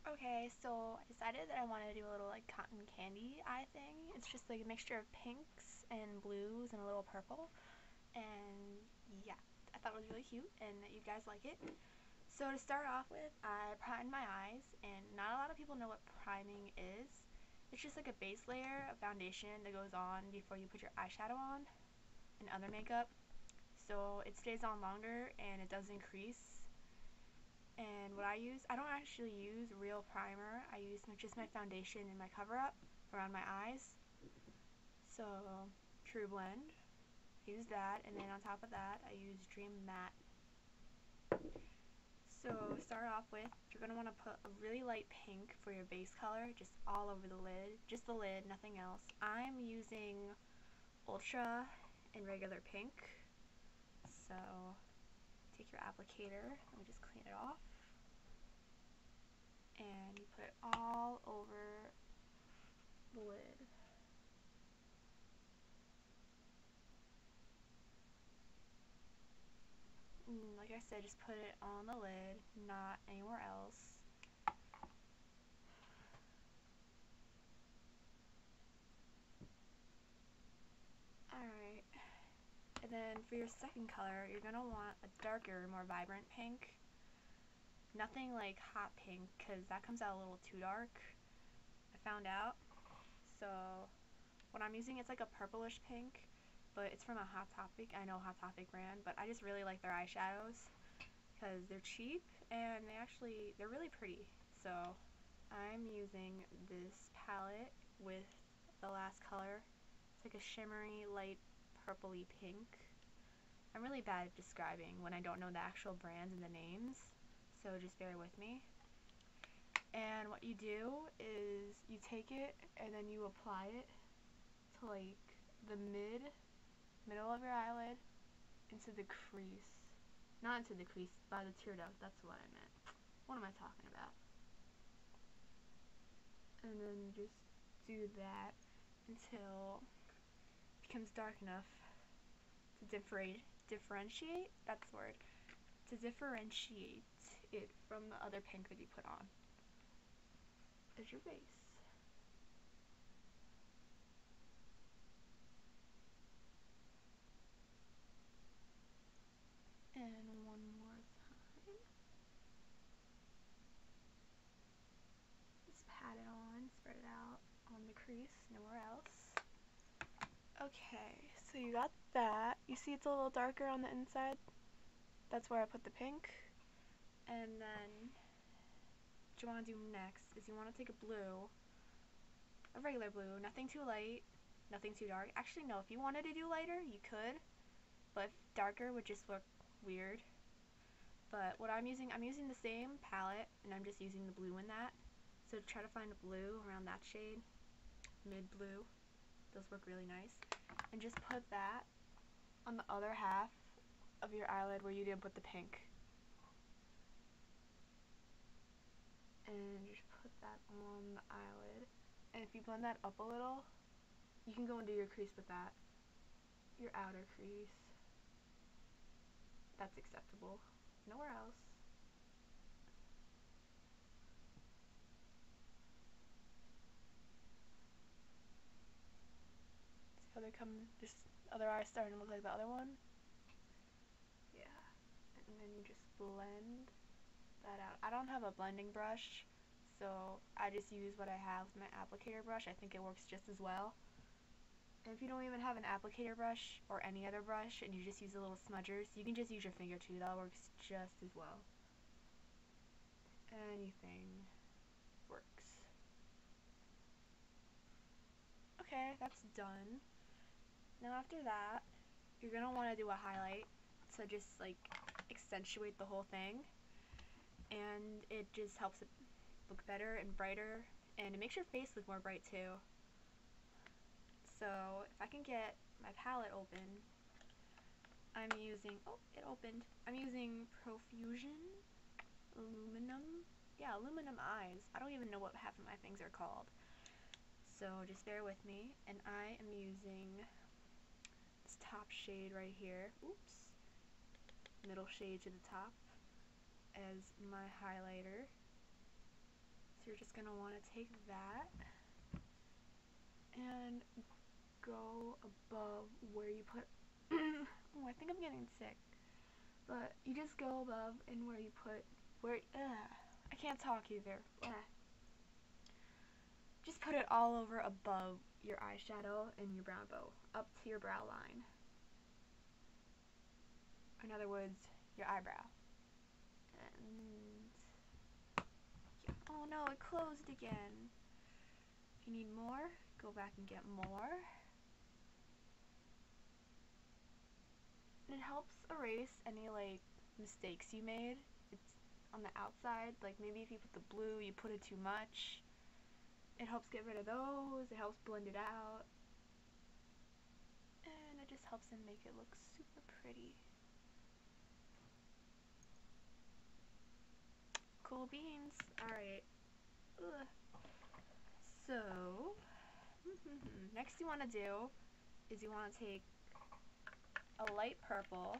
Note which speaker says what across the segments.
Speaker 1: Okay, so I decided that I wanted to do a little like cotton candy eye thing. It's just like a mixture of pinks and blues and a little purple. And yeah, I thought it was really cute and that you guys like it. So to start off with, I primed my eyes, and not a lot of people know what priming is. It's just like a base layer of foundation that goes on before you put your eyeshadow on and other makeup. So it stays on longer and it doesn't crease. And what I don't actually use real primer. I use just my foundation and my cover up around my eyes. So True Blend, use that, and then on top of that I use Dream Matte. So start off with, you're going to want to put a really light pink for your base color, just all over the lid, just the lid, nothing else. I'm using Ultra and regular pink. So take your applicator, let me just clean it off, and you put it all over the lid. Like I said, just put it on the lid, not anywhere else. Alright, and then for your second color, you're going to want a darker, more vibrant pink. Nothing like hot pink, because that comes out a little too dark, I found out. So what I'm using, it's like a purplish pink, but it's from a Hot Topic. I know Hot Topic brand, but I just really like their eyeshadows because they're cheap and they're really pretty. So I'm using this palette with the last color. It's like a shimmery, light purpley pink. I'm really bad at describing when I don't know the actual brands and the names, so just bear with me. And what you do is you take it and then you apply it to like the middle of your eyelid, into the crease. Not into the crease, by the tear duct, that's what I meant. What am I talking about? And then you just do that until it becomes dark enough to differentiate, that's the word, to differentiate it from the other pink that you put on as your base. And one more time. Just pat it on, spread it out on the crease, nowhere else. Okay, so you got that. You see it's a little darker on the inside? That's where I put the pink. And then what you want to do next is you want to take a blue, a regular blue, nothing too light, nothing too dark. Actually, no, if you wanted to do lighter, you could, but darker would just look weird. But what I'm using the same palette, and I'm just using the blue in that. So try to find a blue around that shade, mid blue. Those work really nice. And just put that on the other half of your eyelid where you didn't put the pink. And just put that on the eyelid. And if you blend that up a little, you can go and do your crease with that. Your outer crease. That's acceptable. Nowhere else. See how this other eye is starting to look like the other one? Yeah. And then you just blend that out. I don't have a blending brush, so I just use what I have with my applicator brush. I think it works just as well. And if you don't even have an applicator brush or any other brush and you just use the little smudgers, you can just use your finger too. That works just as well. Anything works. Okay, that's done. Now after that, you're going to want to do a highlight to just like accentuate the whole thing. And it just helps it look better and brighter, and it makes your face look more bright too. So if I can get my palette open, I'm using, oh, it opened. I'm using Profusion Aluminum. Yeah, Aluminum Eyes. I don't even know what half of my things are called. So just bear with me. And I am using this top shade right here. Oops. Middle shade to the top as my highlighter. So you're just going to want to take that and go above where you put oh, I think I'm getting sick. But you just go above and where you put I can't talk either. Just put it all over above your eyeshadow and your brow bow, up to your brow line. In other words, your eyebrow. And yeah. Oh no, it closed again. If you need more, go back and get more. And it helps erase any like mistakes you made. It's on the outside, like maybe if you put the blue, you put it too much. It helps get rid of those, it helps blend it out. And it just helps them make it look super pretty. Cool beans. Alright. So, next you want to do is you want to take a light purple.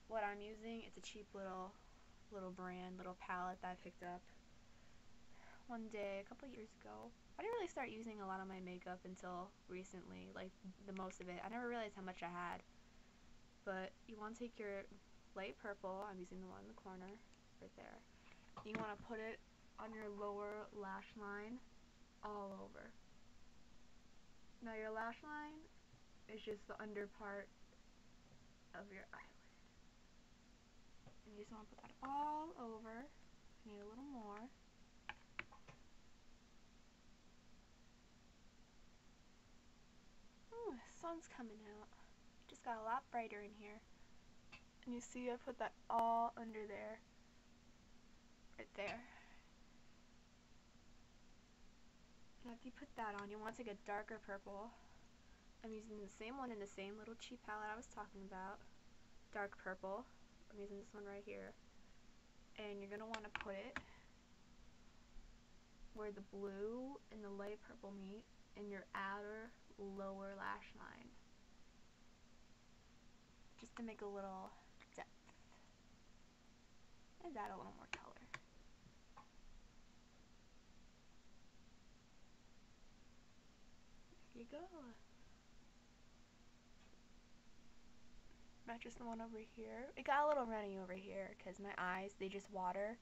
Speaker 1: What I'm using, it's a cheap little brand, little palette that I picked up one day a couple years ago. I didn't really start using a lot of my makeup until recently, like the most of it. I never realized how much I had. But you want to take your light purple, I'm using the one in the corner, right there. You want to put it on your lower lash line, all over. Now your lash line is just the under part of your eyelid. And you just want to put that all over. I need a little more. Ooh, the sun's coming out. Just got a lot brighter in here. And you see I put that all under there. Right there. And after you put that on, you want to take a darker purple. I'm using the same one in the same little cheap palette I was talking about. Dark purple. I'm using this one right here. And you're going to want to put it where the blue and the light purple meet in your outer lower lash line. Just to make a little depth. And add a little more color. There you go. Matches the one over here. It got a little runny over here because my eyes, they just water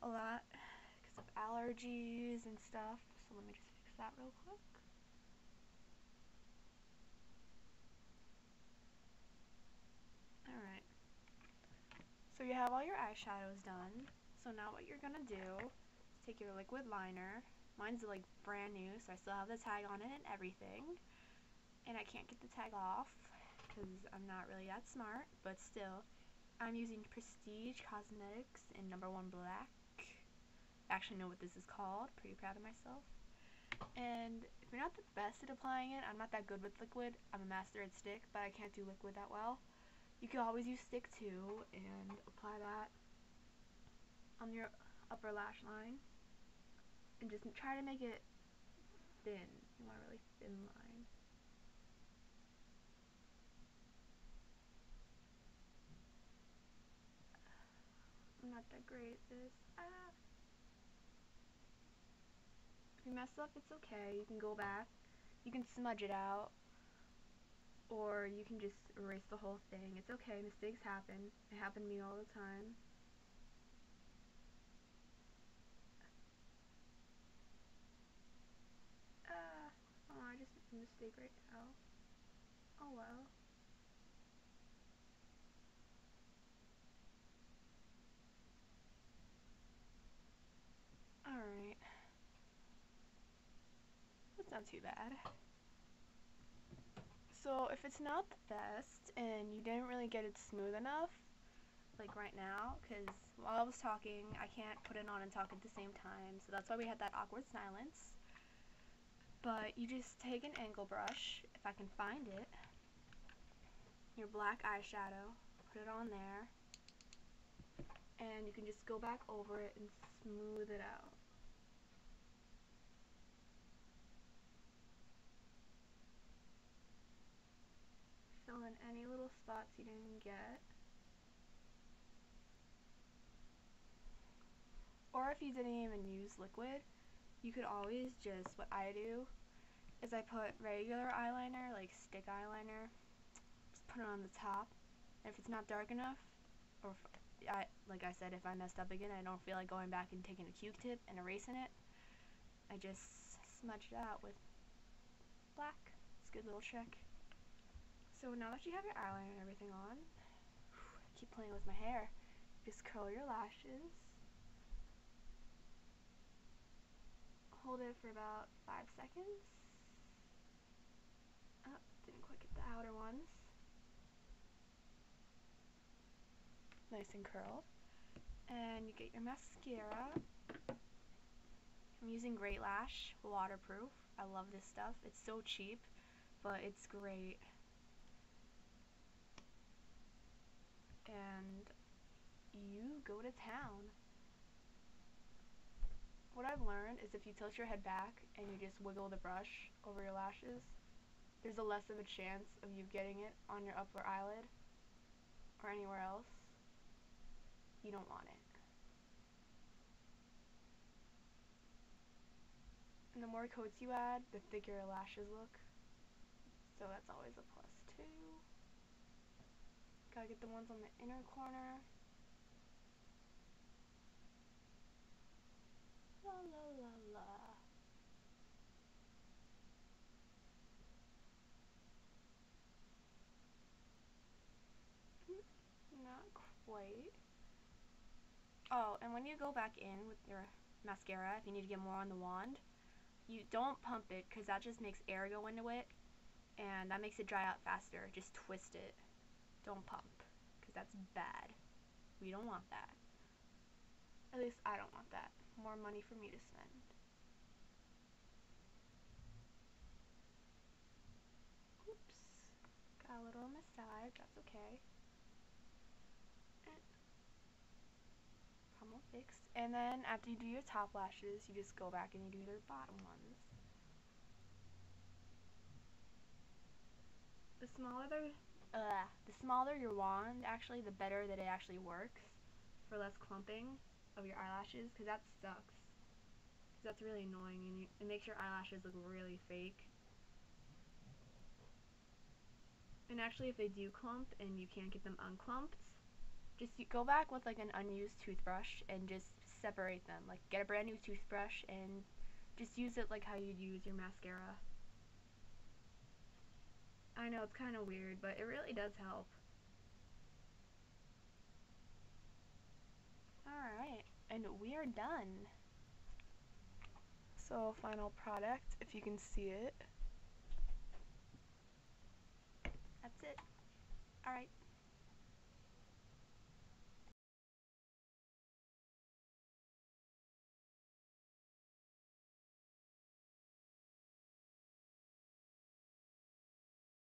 Speaker 1: a lot because of allergies and stuff. So let me just fix that real quick. Alright. So you have all your eyeshadows done. So now what you're going to do is take your liquid liner. Mine's like brand new, so I still have the tag on it and everything. And I can't get the tag off because I'm not really that smart, but still. I'm using Prestige Cosmetics in No. 1 Black. I actually know what this is called. Pretty proud of myself. And if you're not the best at applying it, I'm not that good with liquid. I'm a master at stick, but I can't do liquid that well. You can always use stick too and apply that on your upper lash line. And just try to make it thin. You want a really thin line. I'm not that great at this. If you mess up, it's okay. You can go back. You can smudge it out. Or you can just erase the whole thing. It's okay. Mistakes happen. It happened to me all the time. Oh, I just made a mistake right now. Oh well. Alright. That's not too bad. So if it's not the best and you didn't really get it smooth enough, like right now, because while I was talking, I can't put it on and talk at the same time, so that's why we had that awkward silence. But you just take an angle brush, if I can find it, your black eyeshadow, put it on there, and you can just go back over it and smooth it out. Fill in any little spots you didn't get. Or if you didn't even use liquid, you could always just, what I do is I put regular eyeliner, like stick eyeliner, just put it on the top. And if it's not dark enough, or like I said, if I messed up again, I don't feel like going back and taking a Q-tip and erasing it, I just smudge it out with black. It's a good little trick. So now that you have your eyeliner and everything on, I keep playing with my hair. Just curl your lashes. Hold it for about 5 seconds. Oh, didn't quite get the outer ones. Nice and curled. And you get your mascara. I'm using Great Lash, waterproof. I love this stuff. It's so cheap, but it's great. And you go to town. What I've learned is if you tilt your head back and you just wiggle the brush over your lashes, there's a less of a chance of you getting it on your upper eyelid or anywhere else. You don't want it. And the more coats you add, the thicker your lashes look. So that's always a plus too. Gotta get the ones on the inner corner. La la la la. Not quite. Oh, and when you go back in with your mascara, if you need to get more on the wand, you don't pump it because that just makes air go into it and that makes it dry out faster. Just twist it. Don't pump because that's bad. We don't want that. At least I don't want that. More money for me to spend. Oops. Got a little on my side. That's okay. Almost fixed. And then after you do your top lashes, you just go back and you do your bottom ones. The smaller your wand, actually, the better that it actually works for less clumping of your eyelashes, because that sucks. Because that's really annoying, and it makes your eyelashes look really fake. And actually, if they do clump and you can't get them unclumped, just go back with like an unused toothbrush and just separate them. Like get a brand new toothbrush and just use it like how you'd use your mascara. I know it's kind of weird, but it really does help. Alright, and we are done. So final product, if you can see it.